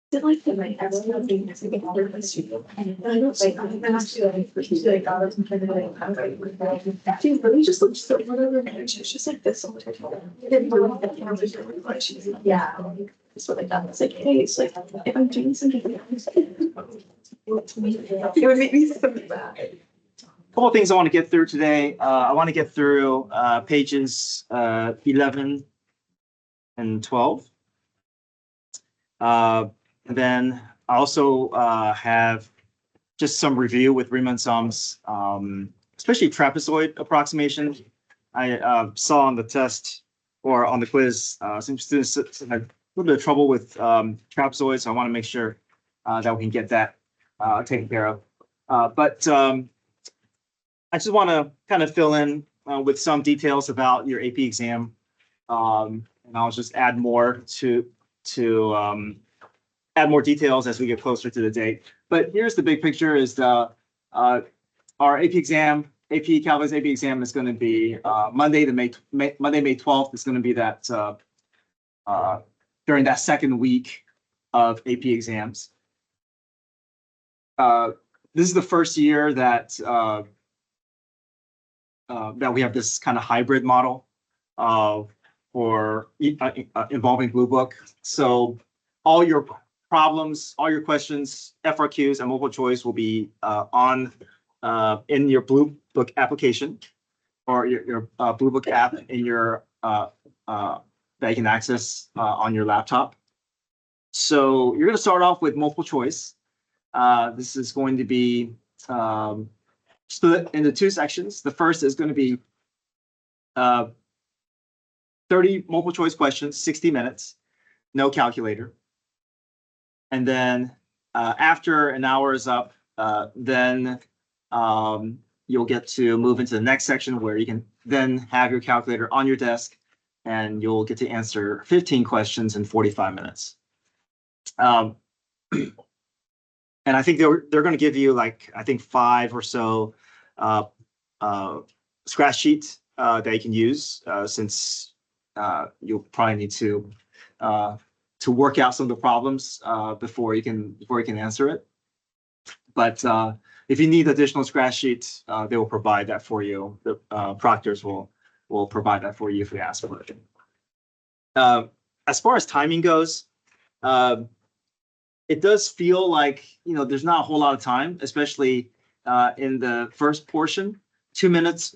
Did like the night as well being as a other student. And I don't like I'm actually like she's like I was trying to like I'm like she really just looks so whatever and she's just like this all the time. I didn't really that kind of really like she's like, yeah, it's what I thought. It's like, hey, it's like if I'm doing something it would make me so mad. Couple of things I want to get through today. I want to get through pages 11 and 12. And then I also have just some review with Riemann sums, especially trapezoid approximation. I saw on the test or on the quiz, some students had a little bit of trouble with trapezoid, so I want to make sure that we can get that taken care of. But I just want to kind of fill in with some details about your AP exam, and I'll just add more to add more details as we get closer to the date. But here's the big picture: is the our AP exam, AP Calculus AP exam is going to be Monday, May 12th. Is going to be that during that second week of AP exams. This is the first year that that we have this kind of hybrid model for involving Blue Book. So all your problems, all your questions, FRQs, and multiple choice will be on in your Blue Book application or your Blue Book app in your that you can access on your laptop. So you're going to start off with multiple choice. This is going to be split into two sections. The first is going to be 30 multiple choice questions, 60 minutes, no calculator. And then after an hour is up, then you'll get to move into the next section where you can then have your calculator on your desk and you'll get to answer 15 questions in 45 minutes. And I think they're going to give you like, I think 5 or so scratch sheets that you can use since you'll probably need to work out some of the problems before you can answer it. But if you need additional scratch sheets, they will provide that for you. The proctors will provide that for you if you ask for it. As far as timing goes, it does feel like there's not a whole lot of time, especially in the first portion. 2 minutes,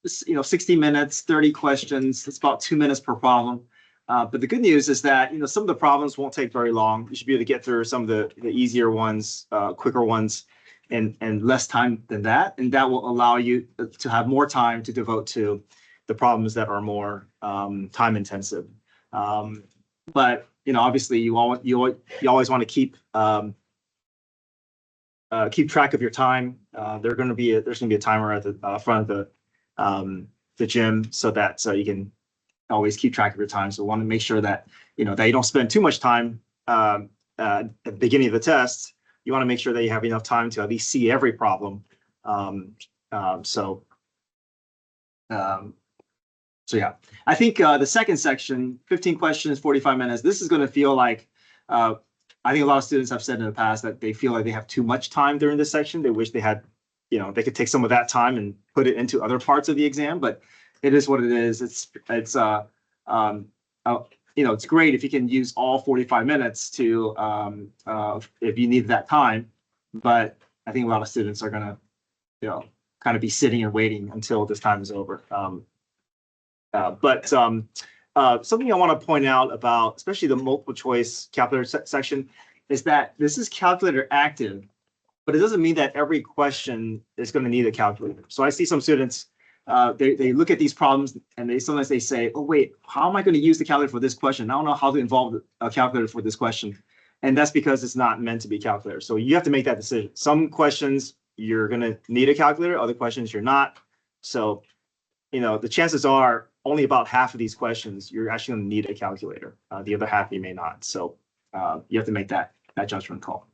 60 minutes, 30 questions. It's about 2 minutes per problem. But the good news is that some of the problems won't take very long. You should be able to get through some of the easier ones, quicker ones, and less time than that. And that will allow you to have more time to devote to the problems that are more time intensive. But obviously, you always want to keep track of your time. There's going to be a timer at the front of the gym so that you can always keep track of your time. So we want to make sure that that you don't spend too much time at the beginning of the test. You want to make sure that you have enough time to at least see every problem. So yeah, I think the second section, 15 questions, 45 minutes, this is going to feel like, I think a lot of students have said in the past that they feel like they have too much time during this section. They wish they had, they could take some of that time and put it into other parts of the exam, but it is what it is. It's great if you can use all 45 minutes to, if you need that time, but I think a lot of students are going to, kind of be sitting and waiting until this time is over. But something I want to point out about, especially the multiple choice calculator section, is that this is calculator active, but it doesn't mean that every question is going to need a calculator. So I see some students, they look at these problems and sometimes they say, oh, wait, how am I going to use the calculator for this question? I don't know how to involve a calculator for this question. And that's because it's not meant to be calculator. So you have to make that decision. Some questions you're going to need a calculator, other questions you're not. So, the chances are only about half of these questions you're actually going to need a calculator. The other half you may not. So you have to make that judgment call.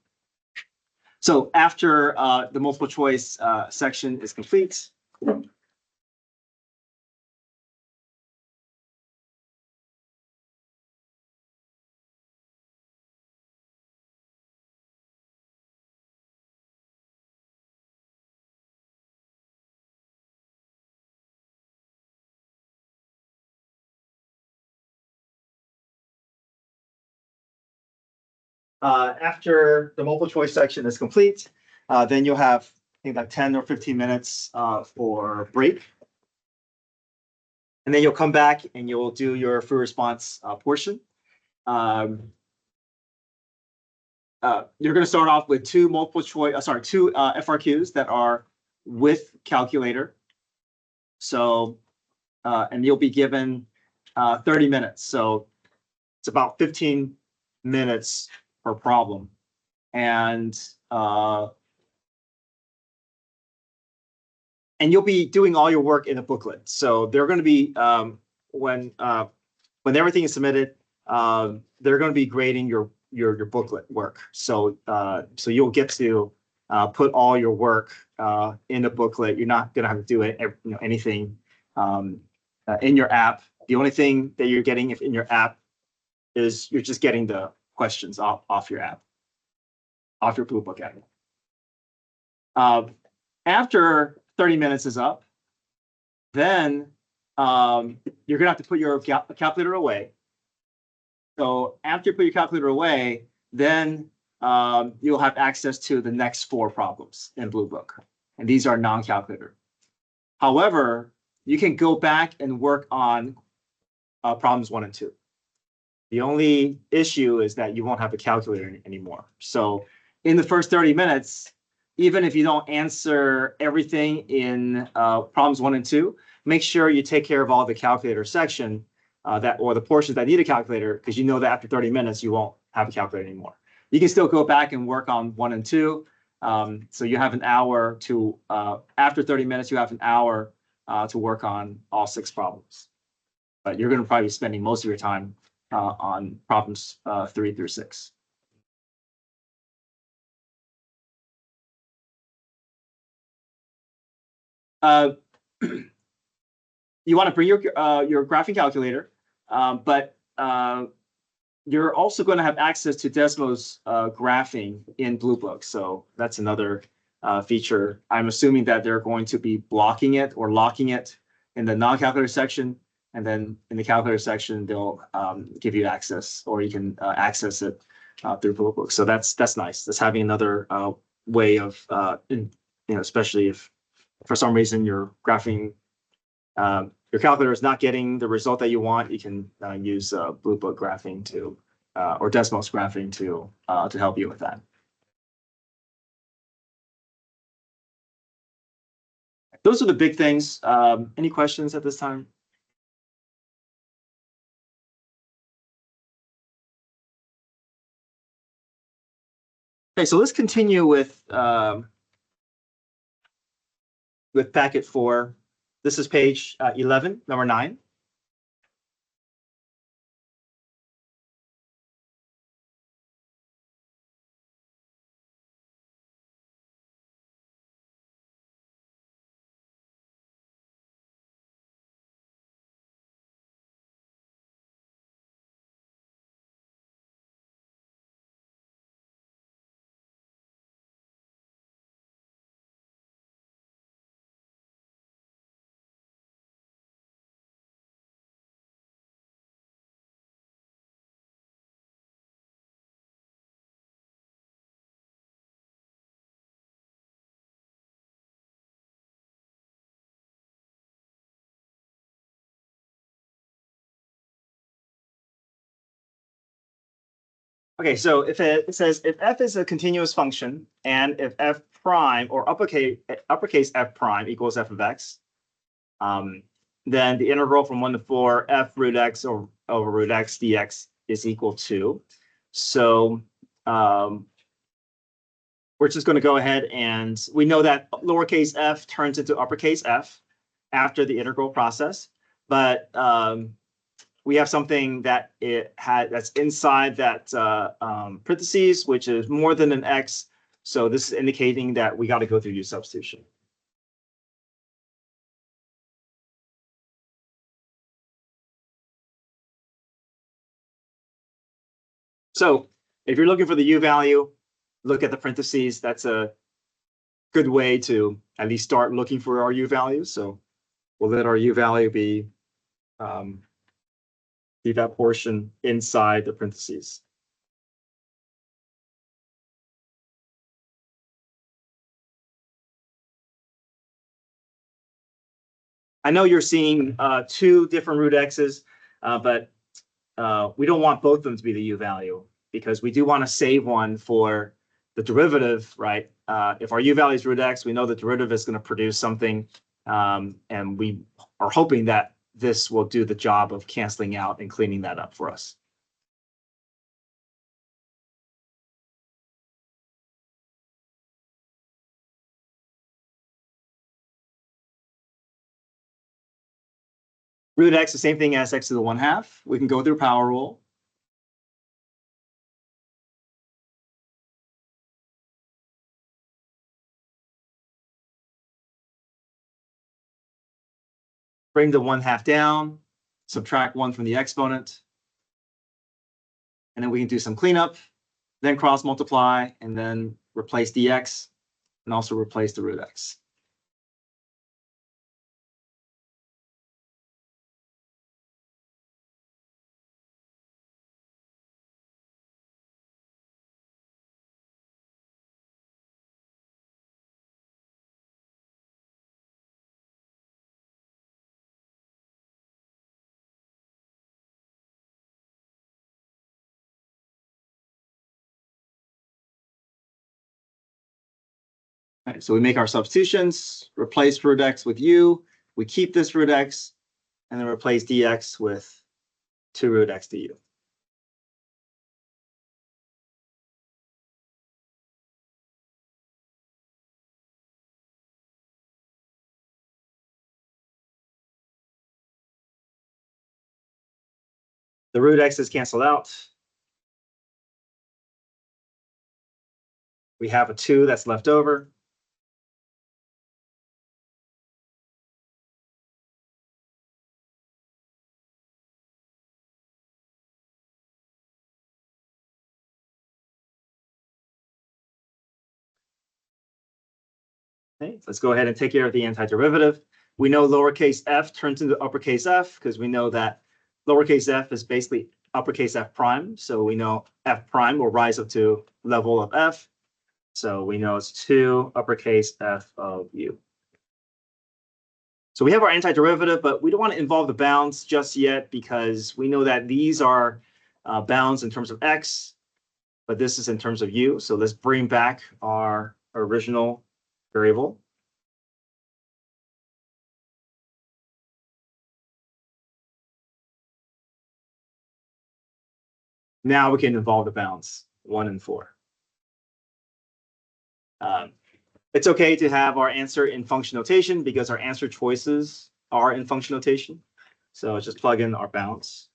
So after the multiple choice section is complete, After the multiple choice section is complete, then you'll have, I think, like 10 or 15 minutes for break. And then you'll come back and you'll do your free response portion. You're going to start off with two FRQs that are with calculator. So, and you'll be given 30 minutes. So it's about 15 minutes per problem. And you'll be doing all your work in a booklet. So they're going to be, when everything is submitted, they're going to be grading your booklet work. So you'll get to put all your work in the booklet. You're not going to have to do anything in your app. The only thing that you're getting in your app is you're just getting the questions off your app, off your Blue Book app. After 30 minutes is up, then you're going to have to put your calculator away. So after you put your calculator away, then you'll have access to the next 4 problems in Blue Book. And these are non-calculator. However, you can go back and work on problems 1 and 2. The only issue is that you won't have a calculator anymore. So in the first 30 minutes, even if you don't answer everything in problems 1 and 2, make sure you take care of all the calculator section or the portions that need a calculator, because you know that after 30 minutes, you won't have a calculator anymore. You can still go back and work on 1 and 2. So you have an hour to, after 30 minutes, you have an hour to work on all 6 problems. But you're going to probably be spending most of your time on problems 3 through 6. You want to bring your graphing calculator, but you're also going to have access to Desmo's graphing in Blue Book. So that's another feature. I'm assuming that they're going to be blocking it or locking it in the non-calculator section. And then in the calculator section, they'll give you access, or you can access it through Blue Book. So that's nice. That's having another way of, especially if for some reason your graphing, your calculator is not getting the result that you want, you can use Blue Book graphing to, or Desmos graphing to help you with that. Those are the big things. Any questions at this time? Okay, so let's continue with packet 4. This is page 11, number 9. Okay, so if it says if f is a continuous function and if f prime or uppercase f prime equals f of x, then the integral from 1 to 4 f root x over root x dx is equal to. So we're just going to go ahead, and we know that lowercase f turns into uppercase f after the integral process, but we have something that that's inside that parentheses, which is more than an x. So this is indicating that we got to go through u substitution. So if you're looking for the u value, look at the parentheses. That's a good way to at least start looking for our u value. So we'll let our u value be that portion inside the parentheses. I know you're seeing two different root x's, but we don't want both of them to be the u value because we do want to save one for the derivative, right? If our u value is root x, we know the derivative is going to produce something, and we are hoping that this will do the job of canceling out and cleaning that up for us. Root x, the same thing as x to the 1/2. We can go through power rule. Bring the 1/2 down, subtract 1 from the exponent, and then we can do some cleanup, then cross multiply, and then replace dx, and also replace the root x. Right, so we make our substitutions, replace root x with u, we keep this root x, and then replace dx with 2 root x du. The root x is canceled out. We have a 2 that's left over. Okay, let's go ahead and take care of the antiderivative. We know lowercase f turns into uppercase f because we know that lowercase f is basically uppercase f prime. So we know f prime will rise up to level of f. So we know it's 2 uppercase f of u. So we have our antiderivative, but we don't want to involve the bounds just yet because we know that these are bounds in terms of x, but this is in terms of u. So let's bring back our original variable. Now we can involve the bounds 1 and 4. It's okay to have our answer in function notation because our answer choices are in function notation. So let's just plug in our bounds.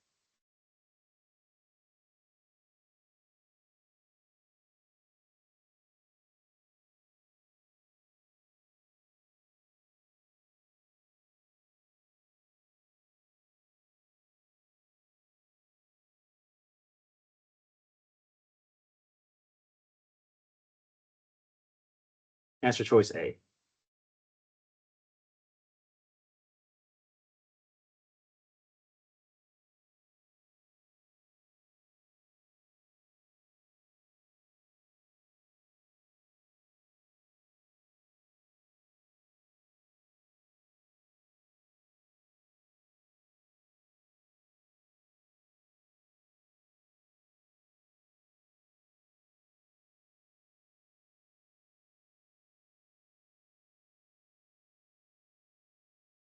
Answer choice A.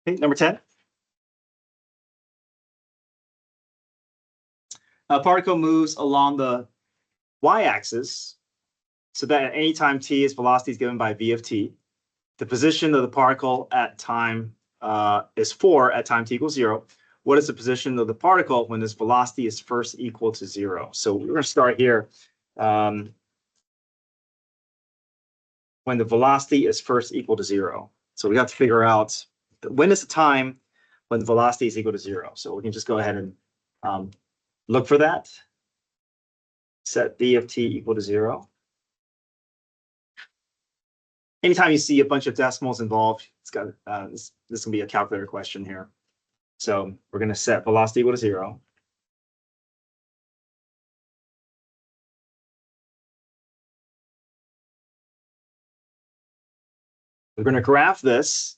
Okay, number 10. A particle moves along the y-axis so that at any time t, its velocity is given by v of t. The position of the particle at time is 4 at time t equals 0. What is the position of the particle when its velocity is first equal to 0? So we're going to start here. When the velocity is first equal to 0. So we have to figure out when is the time when the velocity is equal to 0. So we can just go ahead and look for that. Set v of t equal to 0. Anytime you see a bunch of decimals involved, it's got this can be a calculator question here. So we're going to set velocity equal to 0. We're going to graph this,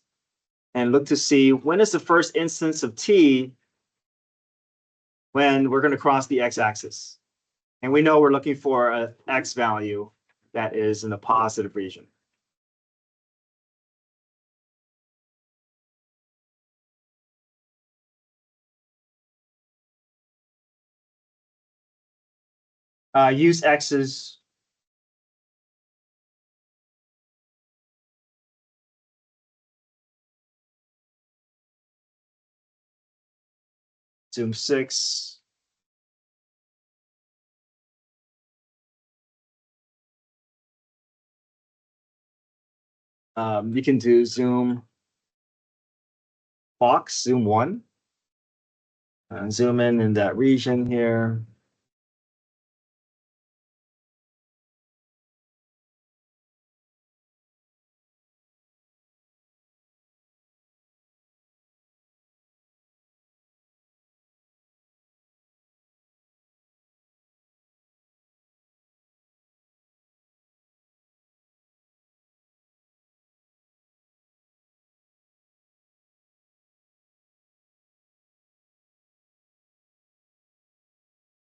and look to see when is the first instance of t when we're going to cross the x-axis. And we know we're looking for an x value that is in the positive region. Use x's. Zoom 6. You can do zoom box, zoom 1. Zoom in that region here.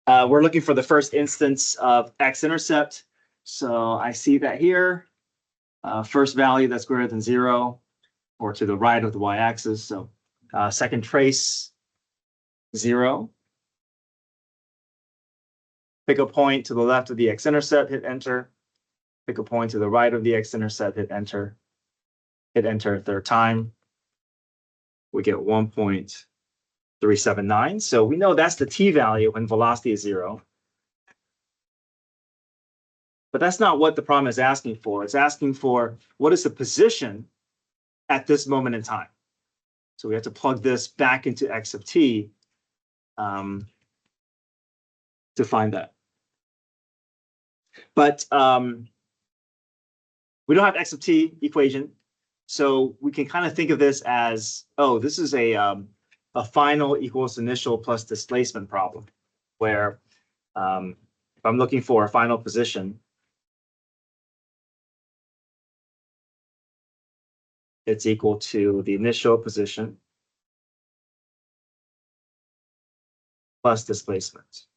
We're looking for the first instance of x-intercept. So I see that here. First value that's greater than 0, or to the right of the y-axis. So second trace, 0. Pick a point to the left of the x-intercept, hit enter. Pick a point to the right of the x-intercept, hit enter. Hit enter a third time. We get 1.379. So we know that's the t value when velocity is 0. But that's not what the problem is asking for. It's asking for what is the position at this moment in time. So we have to plug this back into x of t to find that. But we don't have x of t equation. So we can kind of think of this as, oh, this is a final equals initial plus displacement problem, where if I'm looking for a final position, it's equal to the initial position plus displacement.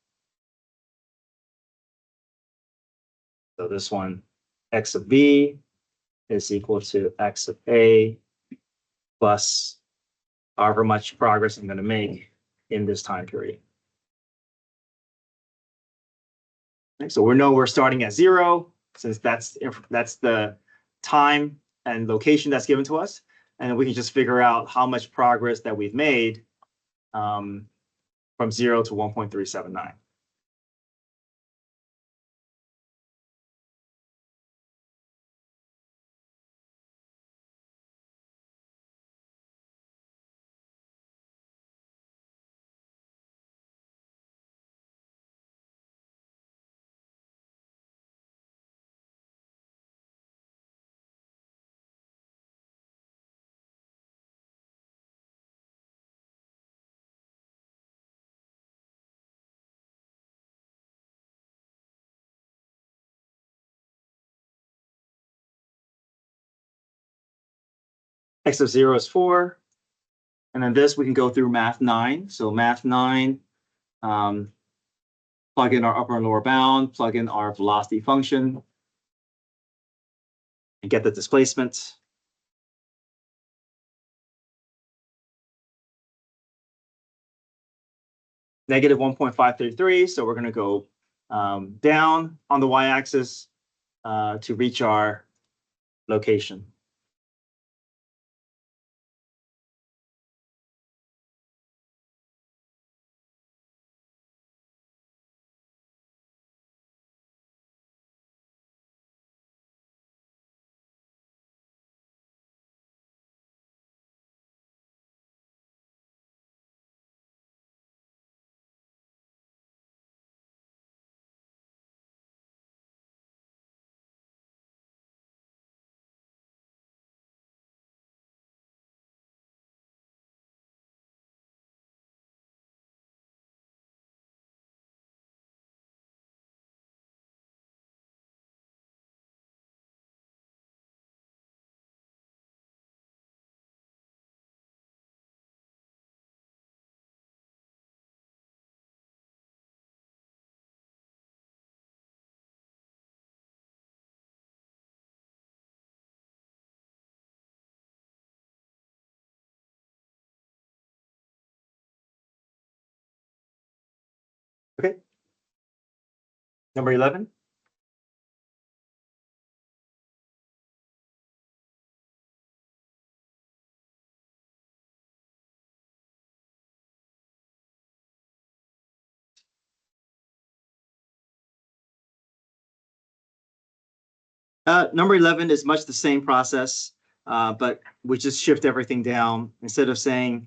So this one, x of b is equal to x of a plus however much progress I'm going to make in this time period. Okay, so we know we're starting at 0, since that's the time and location that's given to us. And we can just figure out how much progress that we've made from 0 to 1.379. X of 0 is 4. And then this, we can go through math 9. So math 9, plug in our upper and lower bound, plug in our velocity function, and get the displacement. Negative 1.533. So we're going to go down on the y-axis to reach our location. Number 11. Number 11 is much the same process, but we just shift everything down. Instead of saying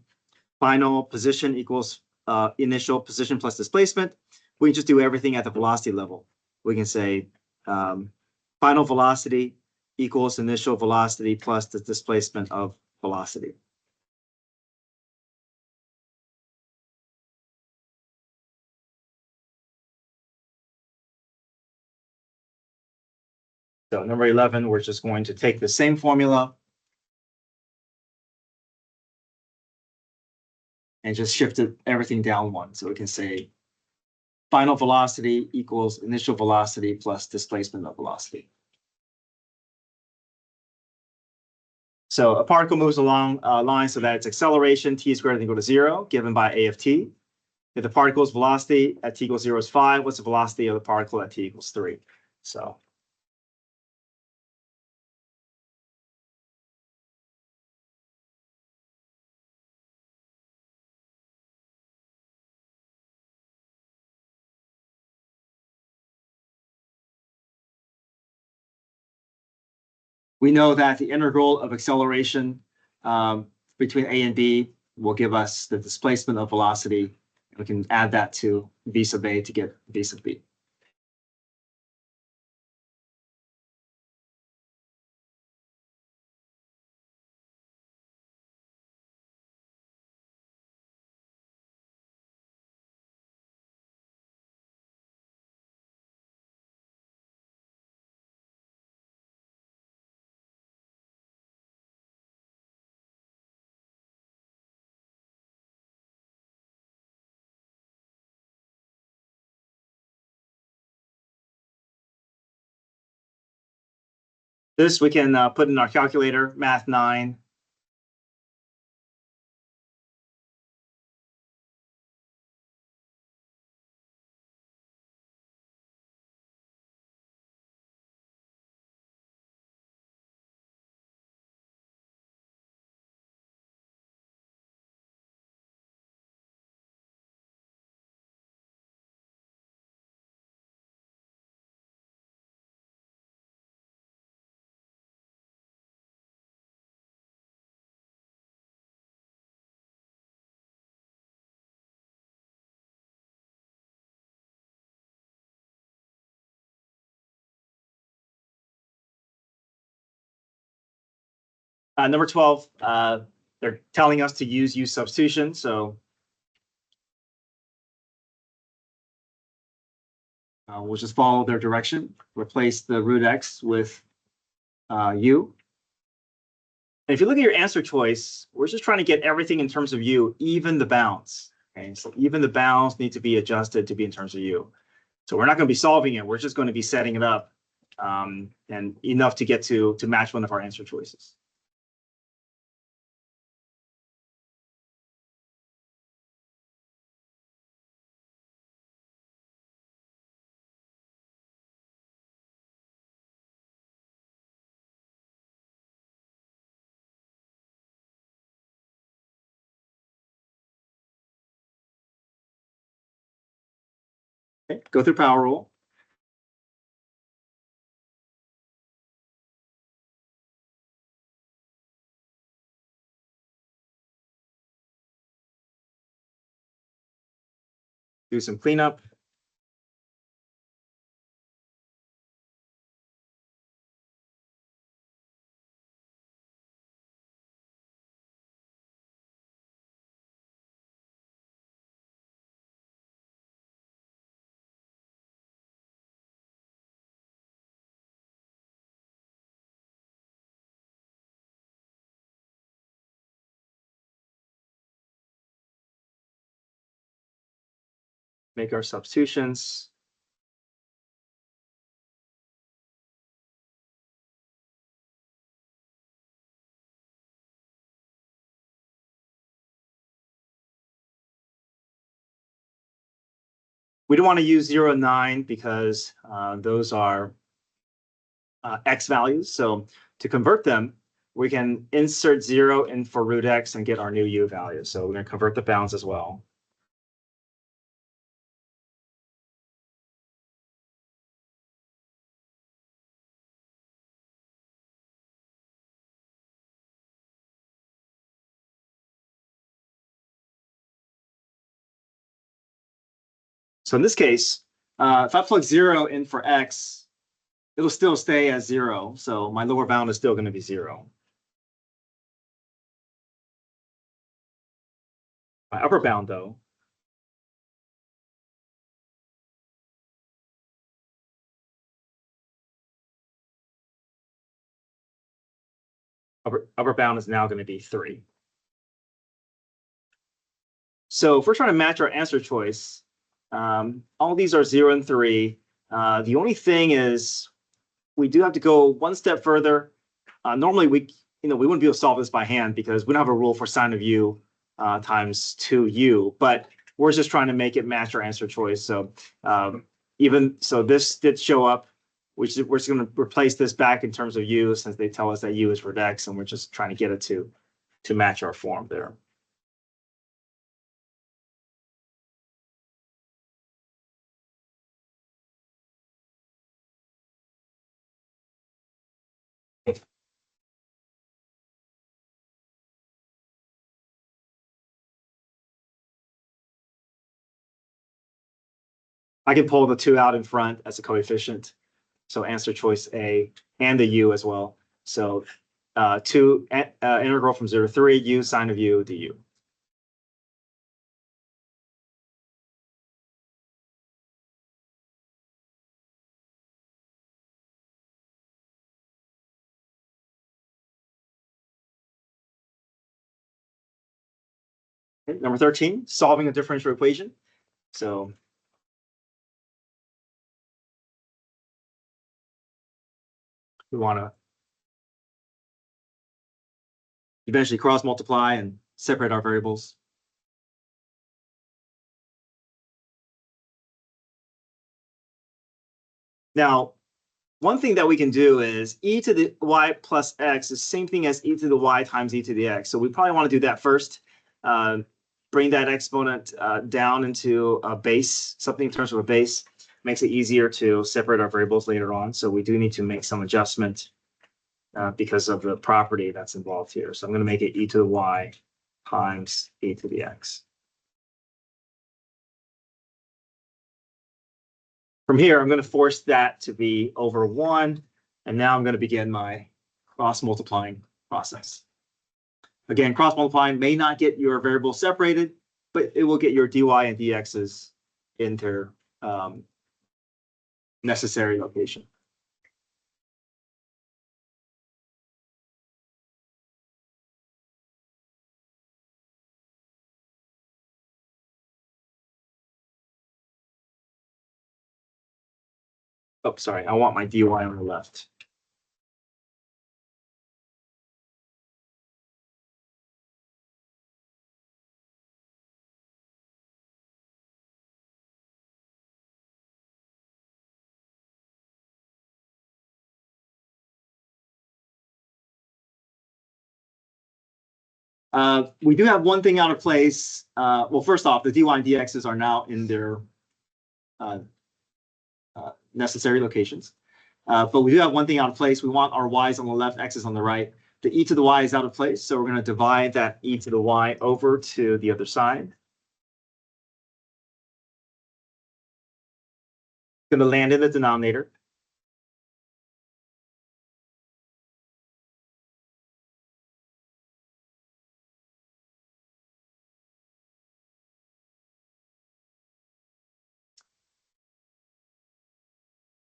final position equals initial position plus displacement, we can just do everything at the velocity level. We can say final velocity equals initial velocity plus the displacement of velocity. So number 11, we're just going to take the same formula and just shift everything down one. So we can say final velocity equals initial velocity plus displacement of velocity. So a particle moves along a line so that its acceleration t is greater than or equal to 0, given by a of t. If the particle's velocity at t equals 0 is 5, what's the velocity of the particle at t equals 3? So we know that the integral of acceleration between a and b will give us the displacement of velocity. We can add that to v sub a to get v sub b. This we can put in our calculator, math 9. Number 12, they're telling us to use substitution. So we'll just follow their direction, replace the root x with u. And if you look at your answer choice, we're just trying to get everything in terms of u, even the bounds. Okay, so even the bounds need to be adjusted to be in terms of u. So we're not going to be solving it. We're just going to be setting it up and enough to get to match one of our answer choices. Okay, go through power rule. Do some cleanup. Make our substitutions. We don't want to use 0 and 9 because those are x values. So to convert them, we can insert 0 in for root x and get our new u value. So we're going to convert the bounds as well. So in this case, if I plug 0 in for x, it'll still stay as 0. So my lower bound is still going to be 0. My upper bound, though, upper bound is now going to be 3. So if we're trying to match our answer choice, all these are 0 and 3. The only thing is we do have to go one step further. Normally, we wouldn't be able to solve this by hand because we don't have a rule for sine of u times 2u, but we're just trying to make it match our answer choice. So even so, this did show up. We're just going to replace this back in terms of u since they tell us that u is root x, and we're just trying to get it to match our form there. I can pull the 2 out in front as a coefficient. So answer choice A and the u as well. So 2 integral from 0 to 3 u sine of u du. Okay, number 13, solving a differential equation. So we want to eventually cross multiply and separate our variables. Now, one thing that we can do is e to the y plus x is the same thing as e to the y times e to the x. So we probably want to do that first. Bring that exponent down into a base, something in terms of a base. Makes it easier to separate our variables later on. So we do need to make some adjustment because of the property that's involved here. So I'm going to make it e to the y times e to the x. From here, I'm going to force that to be over 1. And now I'm going to begin my cross-multiplying process. Again, cross-multiplying may not get your variables separated, but it will get your dy and dx's in their necessary location. Oh, sorry, I want my dy on the left. We do have one thing out of place. Well, first off, the dy and dx's are now in their necessary locations. But we do have one thing out of place. We want our y's on the left, x's on the right. The e to the y is out of place, so we're going to divide that e to the y over to the other side. Going to land in the denominator.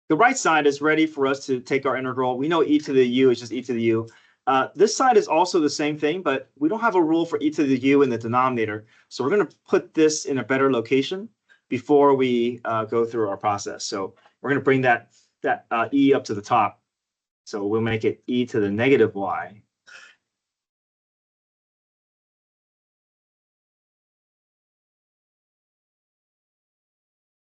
The right side is ready for us to take our integral. We know e to the u is just e to the u. This side is also the same thing, but we don't have a rule for e to the u in the denominator. So we're going to put this in a better location before we go through our process. So we're going to bring that e up to the top. So we'll make it e to the negative y.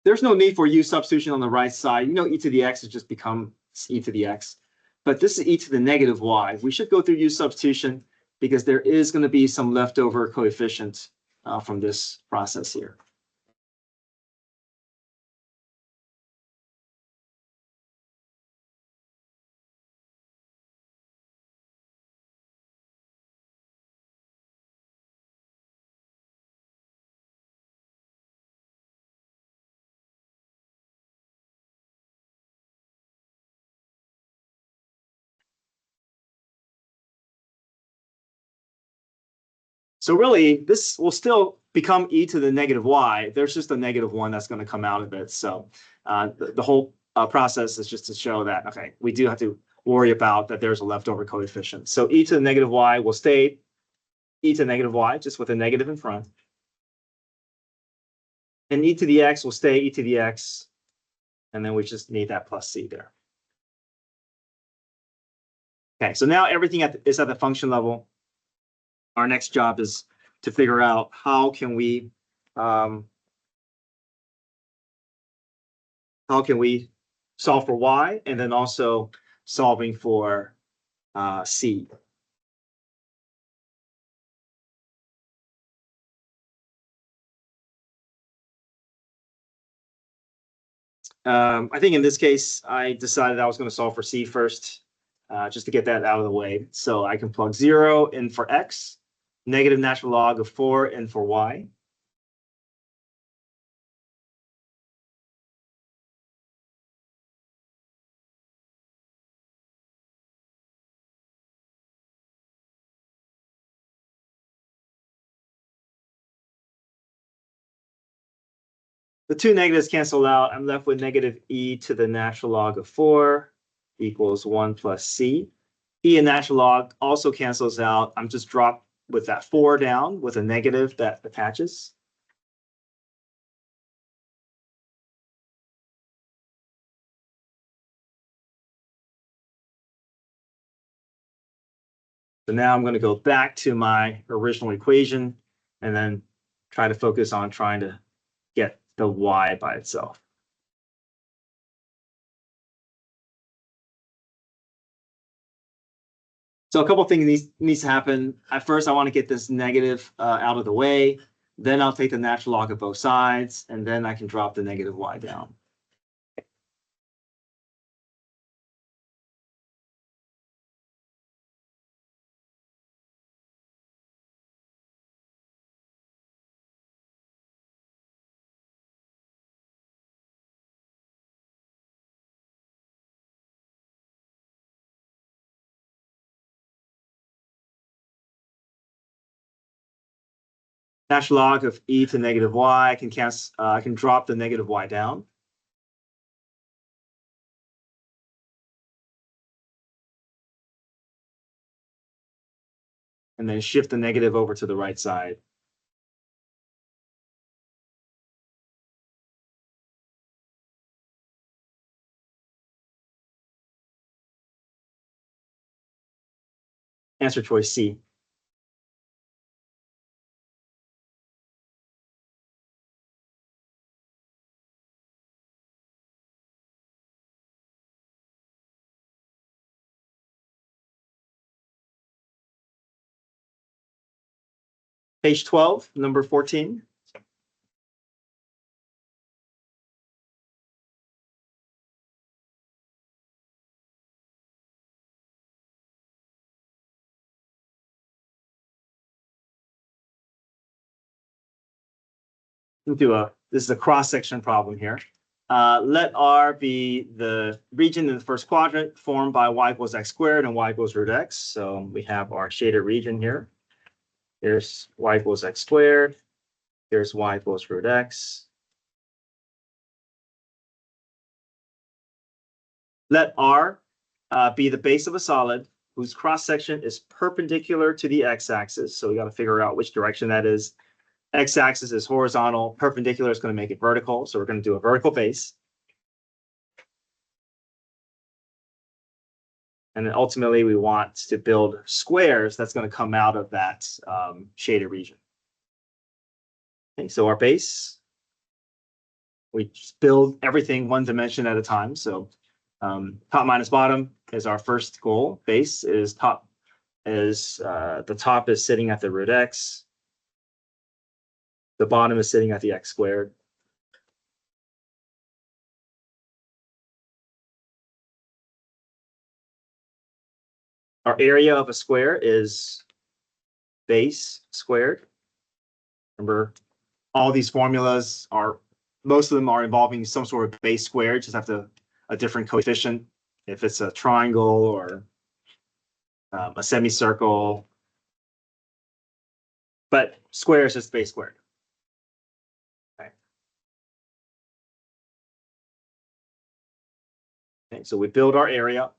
there's no need for u substitution on the right side. You know, e to the x has just become e to the x. But this is e to the negative y. We should go through u substitution because there is going to be some leftover coefficient from this process here. So really, this will still become e to the negative y. There's just a negative one that's going to come out of it. So the whole process is just to show that, okay, we do have to worry about that there's a leftover coefficient. So e to the negative y will stay e to the negative y, just with a negative in front. And e to the x will stay e to the x. And then we just need that plus c there. Okay, so now everything is at the function level. Our next job is to figure out how can we solve for y, and then also solving for c. I think in this case, I decided I was going to solve for c first, just to get that out of the way. So I can plug 0 in for x, negative natural log of 4 in for y. The two negatives cancel out. I'm left with negative e to the natural log of 4 equals 1 plus c. E and natural log also cancels out. I'm just dropped with that 4 down with a negative that attaches. So now I'm going to go back to my original equation and then try to focus on trying to get the y by itself. So a couple of things needs to happen. At first, I want to get this negative out of the way. Then I'll take the natural log of both sides, and then I can drop the negative y down. Natural log of e to negative y, I can drop the negative y down. And then shift the negative over to the right side. Answer choice C. Page 12, number 14. This is a cross-section problem here. Let R be the region in the first quadrant formed by y equals x squared and y equals root x. So we have our shaded region here. Here's y equals x squared. Here's y equals root x. Let R be the base of a solid whose cross-section is perpendicular to the x-axis. So we got to figure out which direction that is. X-axis is horizontal, perpendicular is going to make it vertical. So we're going to do a vertical base. And then ultimately we want to build squares that's going to come out of that shaded region. Okay, so our base we just build everything one dimension at a time. So top minus bottom is our first goal. Base is top is the top is sitting at the root x. The bottom is sitting at the x squared. Our area of a square is base squared. Remember, all these formulas are, most of them are involving some sort of base squared, just have to a different coefficient. If it's a triangle or a semicircle, but square is just base squared. Okay. Okay, so we build our area,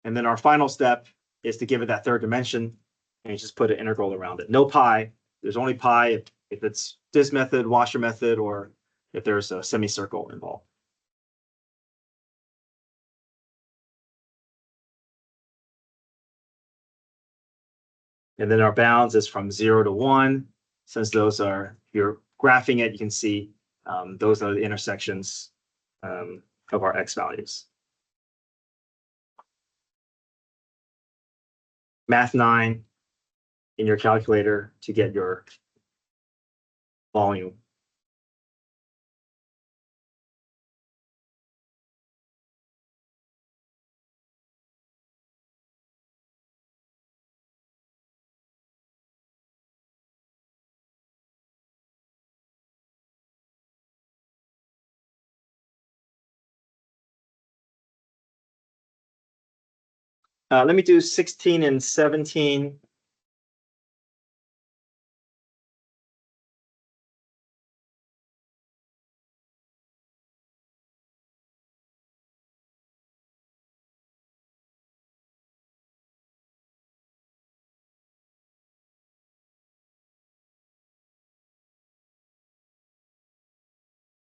and then our final step is to give it that third dimension, and you just put an integral around it. No pi. There's only pi if it's this method, washer method, or if there's a semicircle involved. And then our bounds is from 0 to 1. Since those are, if you're graphing it, you can see those are the intersections of our x values. Math 9 in your calculator to get your volume. Let me do 16 and 17.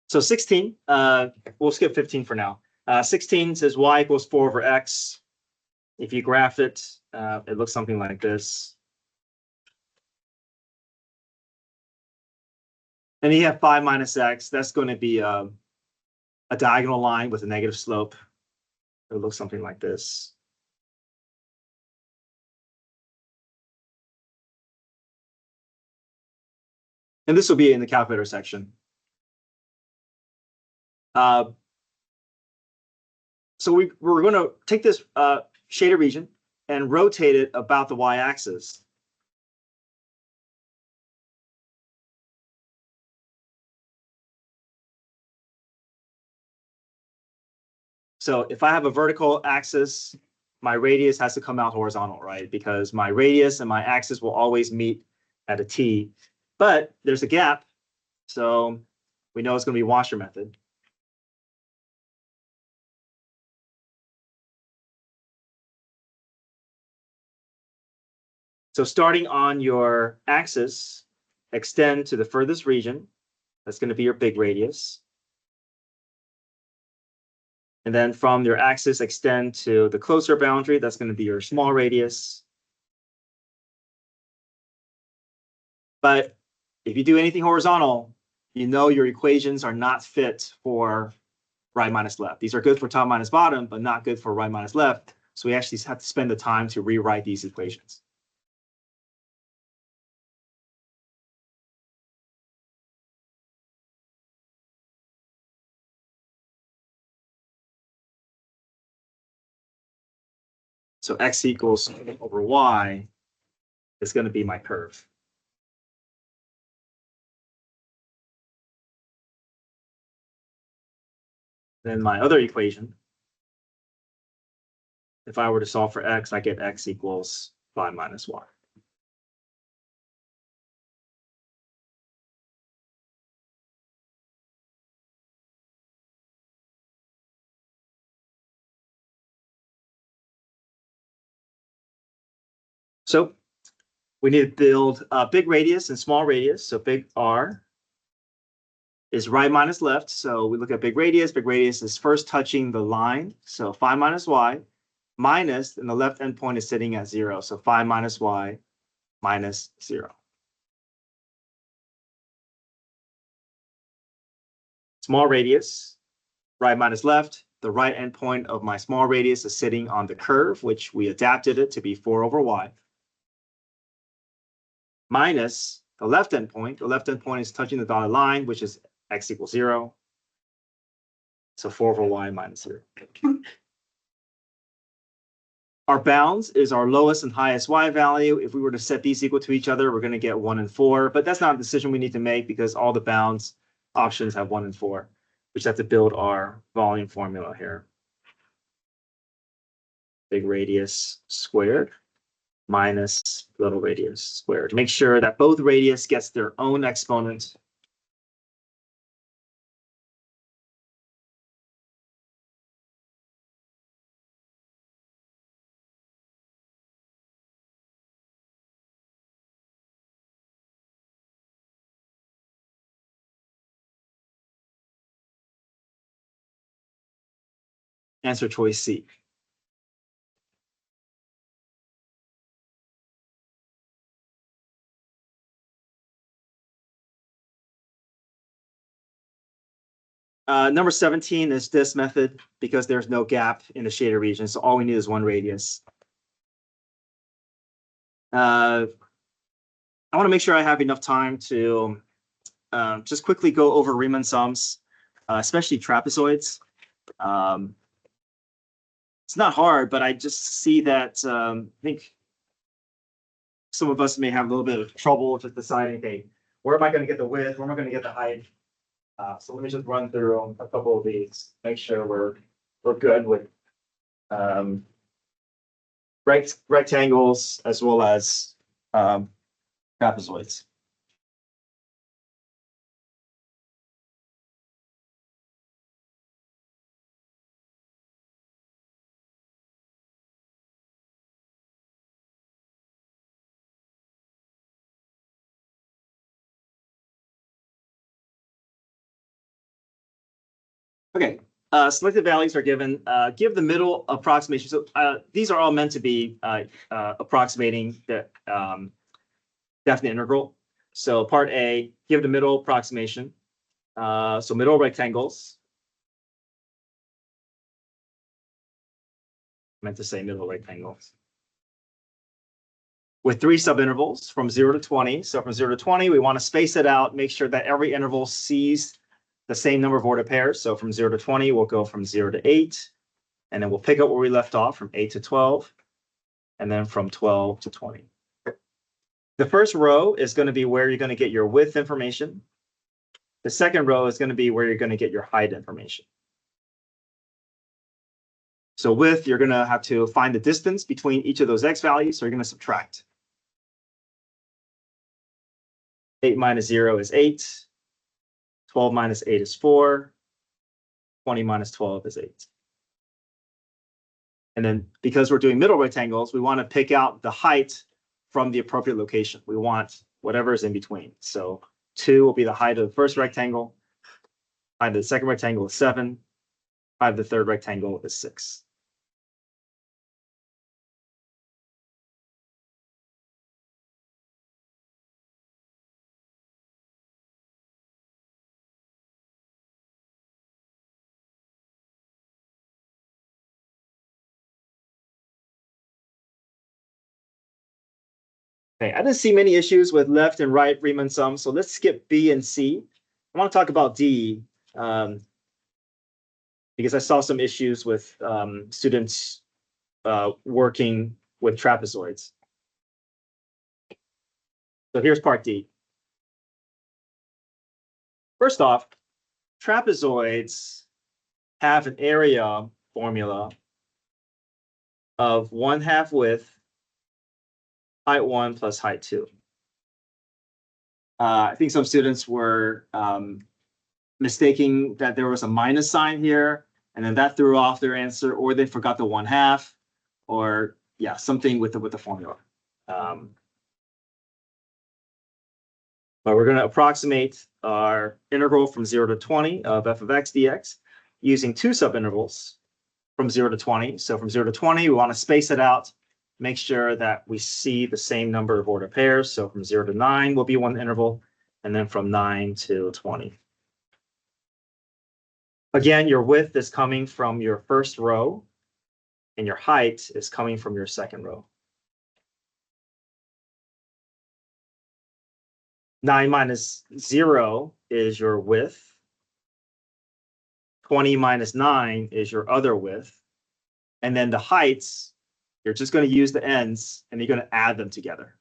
So 16, we'll skip 15 for now. 16 says y equals 4 over x. If you graph it, it looks something like this. And you have 5 minus x. That's going to be a diagonal line with a negative slope. It looks something like this. And this will be in the calculator section. So we're going to take this shaded region and rotate it about the y-axis. So if I have a vertical axis, my radius has to come out horizontal, right? Because my radius and my axis will always meet at a t, but there's a gap. So we know it's going to be washer method. So starting on your axis, extend to the furthest region. That's going to be your big radius. And then from your axis, extend to the closer boundary. That's going to be your small radius. But if you do anything horizontal, you know your equations are not fit for right minus left. These are good for top minus bottom, but not good for right minus left. So we actually have to spend the time to rewrite these equations. So x equals over y is going to be my curve. Then my other equation, if I were to solve for x, I get x equals 5 minus y. So we need to build a big radius and small radius. So big R is right minus left. So we look at big radius. Big radius is first touching the line. So 5 minus y minus, and the left endpoint is sitting at 0. So 5 minus y minus 0. small radius, right minus left. The right endpoint of my small radius is sitting on the curve, which we adapted it to be 4 over y, minus the left endpoint. The left endpoint is touching the dotted line, which is x equals 0. So 4 over y minus 0. Our bounds is our lowest and highest y value. If we were to set these equal to each other, we're going to get 1 and 4. But that's not a decision we need to make because all the bounds options have 1 and 4. We just have to build our volume formula here. Big radius squared minus little radius squared. Make sure that both radius gets their own exponent. Answer choice C. Number 17 is this method because there's no gap in the shaded region. So all we need is 1 radius. I want to make sure I have enough time to just quickly go over Riemann sums, especially trapezoids. It's not hard, but I just see that I think some of us may have a little bit of trouble just deciding, hey, where am I going to get the width? Where am I going to get the height? So let me just run through a couple of these, make sure we're good with rectangles as well as trapezoids. Okay, selected values are given. Give the middle approximation. So these are all meant to be approximating the definite integral. So part A, give the middle approximation. So middle rectangles. I meant to say middle rectangles. With 3 subintervals from 0 to 20. So from 0 to 20, we want to space it out, make sure that every interval sees the same number of ordered pairs. So from 0 to 20, we'll go from 0 to 8. And then we'll pick up where we left off from 8 to 12. And then from 12 to 20. The first row is going to be where you're going to get your width information. The second row is going to be where you're going to get your height information. So width, you're going to have to find the distance between each of those x values. So you're going to subtract. 8 minus 0 is 8. 12 minus 8 is 4. 20 minus 12 is 8. And then because we're doing middle rectangles, we want to pick out the height from the appropriate location. We want whatever is in between. So 2 will be the height of the first rectangle. Height of the second rectangle is 7. Height of the third rectangle is 6. Okay, I didn't see many issues with left and right Riemann sums, so let's skip B and C. I want to talk about D because I saw some issues with students working with trapezoids. So here's part D. First off, trapezoids have an area formula of 1/2 width, height 1 plus height 2. I think some students were mistaking that there was a minus sign here, and then that threw off their answer, or they forgot the 1/2, or yeah, something with the formula. But we're going to approximate our integral from 0 to 20 of f of x dx using 2 subintervals from 0 to 20. So from 0 to 20, we want to space it out, make sure that we see the same number of ordered pairs. So from 0 to 9 will be one interval, and then from 9 to 20. Again, your width is coming from your first row and your height is coming from your second row. 9 minus 0 is your width. 20 minus 9 is your other width. And then the heights, you're just going to use the ends and you're going to add them together.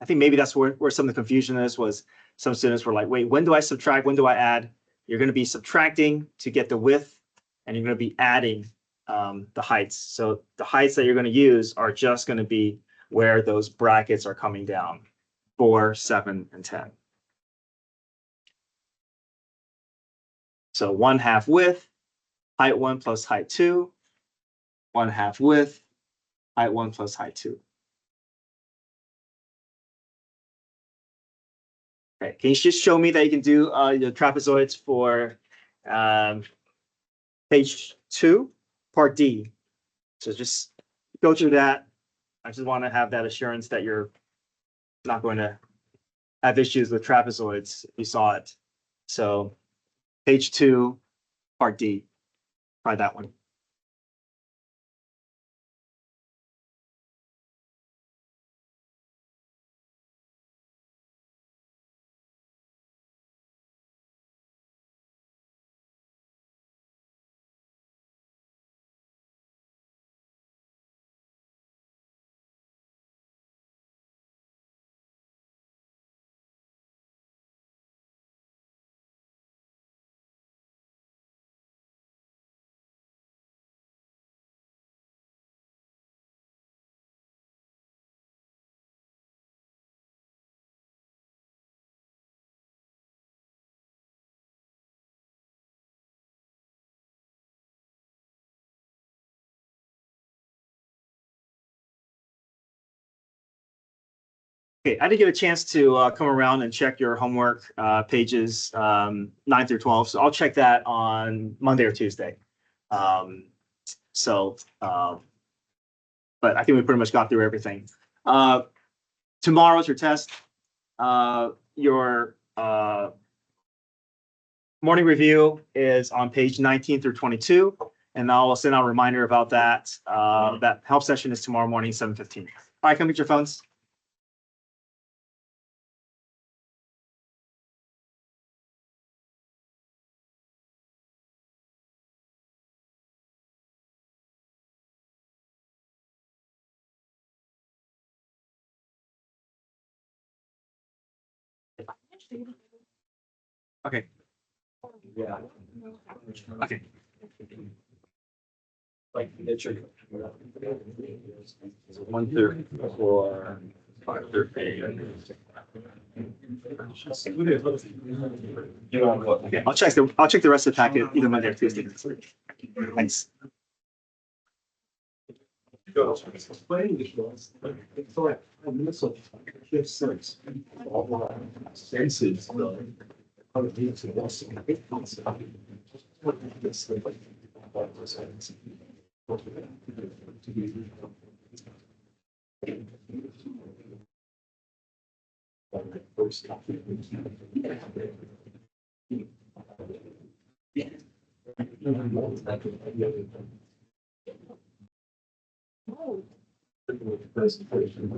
I think maybe that's where some of the confusion is, was some students were like, wait, when do I subtract? When do I add? You're going to be subtracting to get the width, and you're going to be adding the heights. So the heights that you're going to use are just going to be where those brackets are coming down, 4, 7, and 10. So 1/2 width, height 1 plus height 2, 1/2 width, height 1 plus height 2. Okay, can you just show me that you can do the trapezoids for page 2, part D? So just go through that. I just want to have that assurance that you're not going to have issues with trapezoids if you saw it. So page 2, part D, try that one. Okay, I did get a chance to come around and check your homework pages 9 through 12. So I'll check that on Monday or Tuesday. But I think we pretty much got through everything. Tomorrow's your test. Your morning review is on page 19 through 22. And I'll send out a reminder about that. That help session is tomorrow morning, 7:15. All right, come get your phones. Okay. Yeah. Okay. Like, it's your. 1/3 for 5/3. You know what? Okay, I'll check the rest of the packet either Monday or Tuesday. Thanks. Presentation.